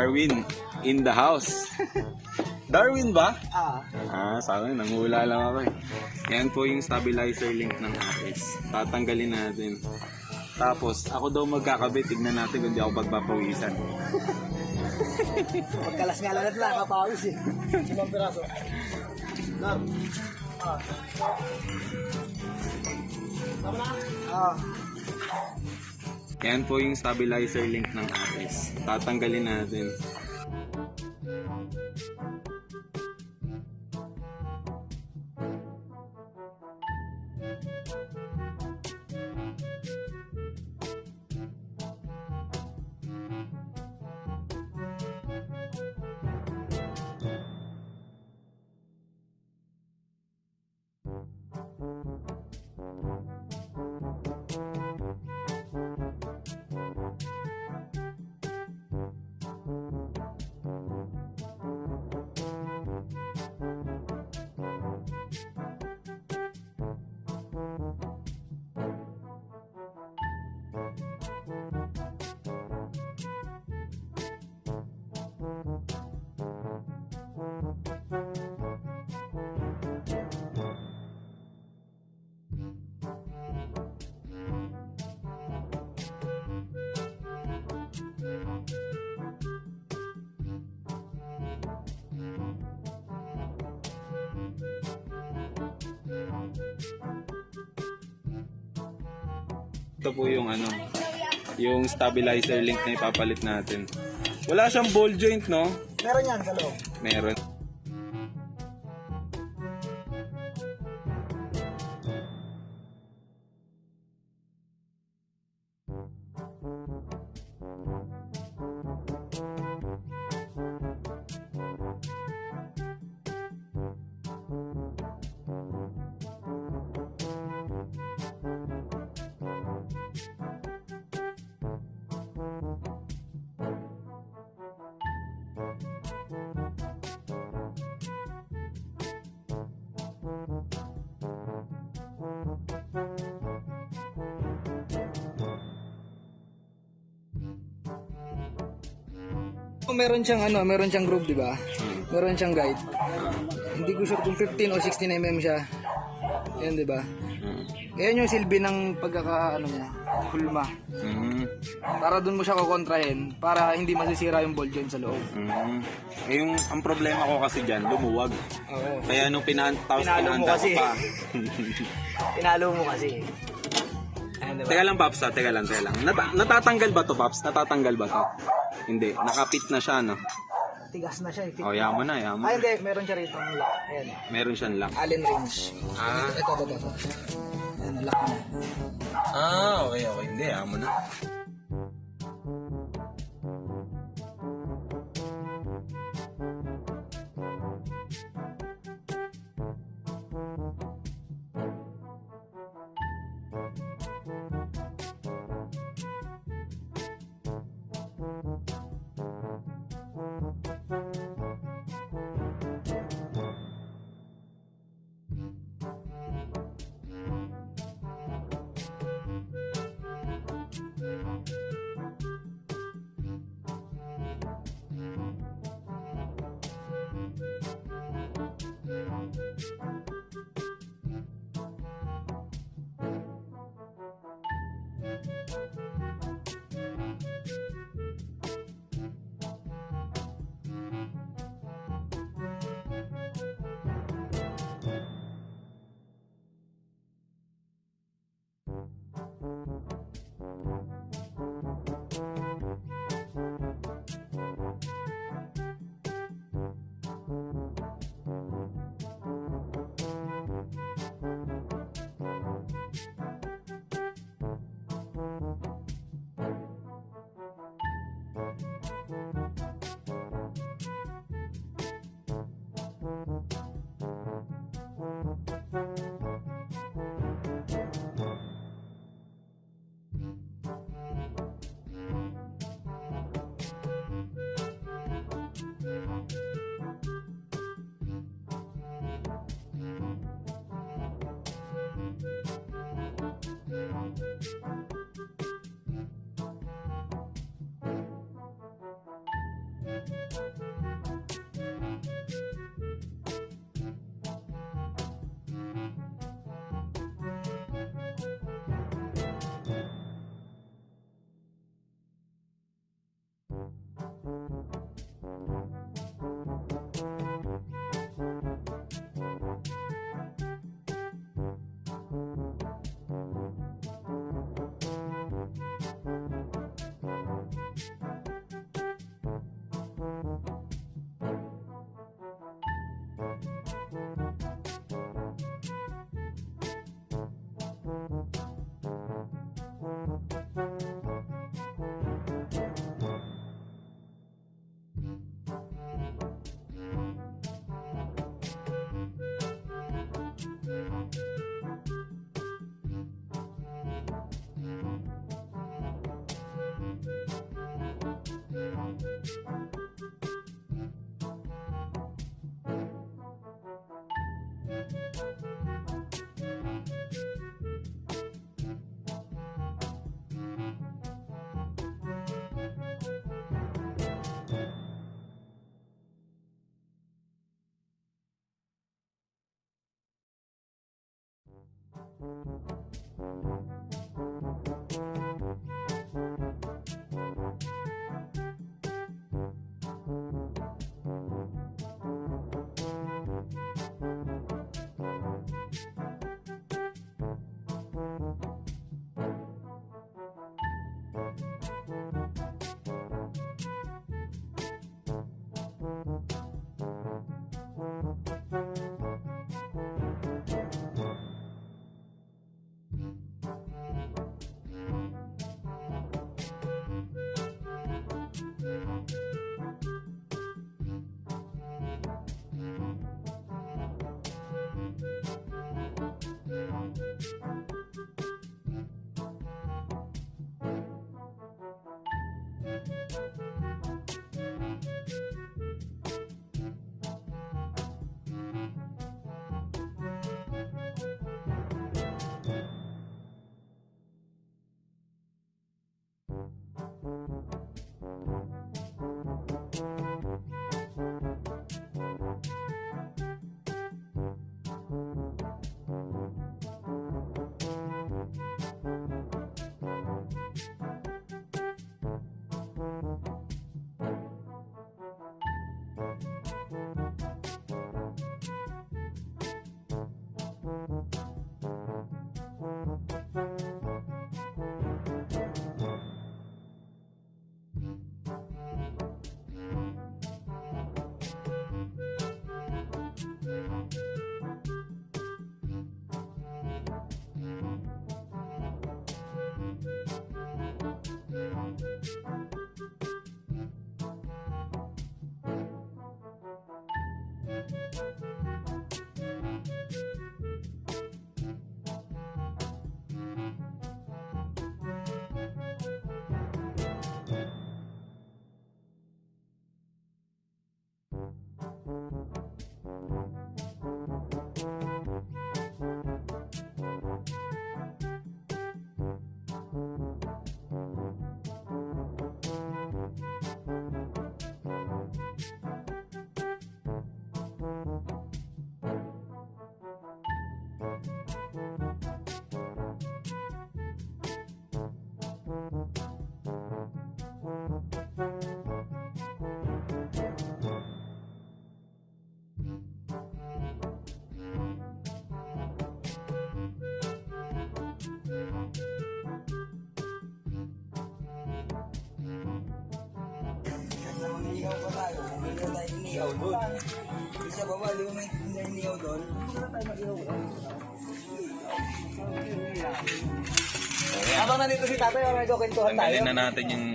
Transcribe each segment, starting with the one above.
Darwin in the house. Darwin ba? Ah. Sabi nangula lang ako eh. Yan po yung stabilizer link ng atis. Tatanggalin natin. Tapos, ako daw magkakabit. Tignan natin kung di ako pagpapawisan. Pagkalas nga lang natin nakakapawis eh. 5 piraso. Dar. Tama na? Yan po yung stabilizer link ng atis. Tatanggalin natin. Ito po yung yung stabilizer link na ipapalit natin. Wala siyang ball joint, no? Meron yan sa loob. Meron. Meron siyang groove, di ba? Meron siyang guide. Hindi ko sure kung 15 o 16 mm siya. Yan, di ba? Yan yung silbi ng niya, hulma. Para doon mo siya kukontrahin para hindi masisira yung ball joint sa loob. Ang problema ko kasi diyan, lumuwag. Oo. Kaya nung Pinalo mo pinahanda kasi. ko pa. Pinalo mo kasi. Ayan, diba? Teka lang, Paps, teka lang. Natatanggal ba to, Paps? Natatanggal ba to? Hindi, nakapit na siya, no? Tigas na siya. Oh, yaman na. Hindi. Meron siya rito ng lock. Ayan. Meron siyang lock. Allen wrench. Ito. Ayan, lock na. Okay. Hindi, yaman na. Inihaw pa tayo. Hindi na tayo inihaw doon. Isa pa ba, di ba may inihaw doon? Hindi na tayo mag-ihaw. Habang nandito si tatay, may kwentuhan tayo. Tanggalin na natin yung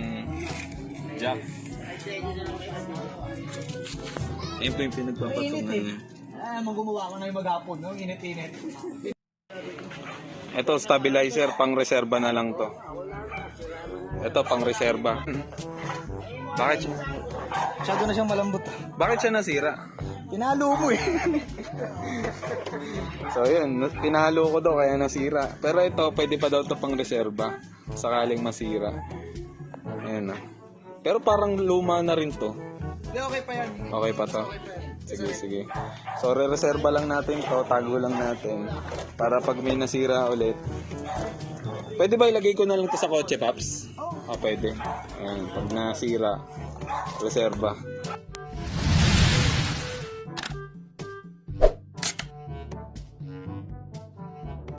jack. Ayun po yung pinagpapatungan. Mong gumawa ko na yung maghapon, no? Init-init. Ito, stabilizer, pang reserba na lang to. Ito, pang reserba. Bakit siya? Masyado na siyang malambot. Bakit siya nasira? Pinalo mo eh. So yun, pinalo ko daw kaya nasira. Pero ito, pwede pa daw to pang reserba. Sakaling masira. Ayan na. Pero parang luma na rin to. Hindi, okay pa yan. Okay pa to. Sige, sige. So, re-reserva lang natin to. Tago lang natin. Para pag may nasira ulit. Pwede ba ilagay ko na lang to sa kotse, Paps? Oh, pwede. Ayan, pag nasira, reserva.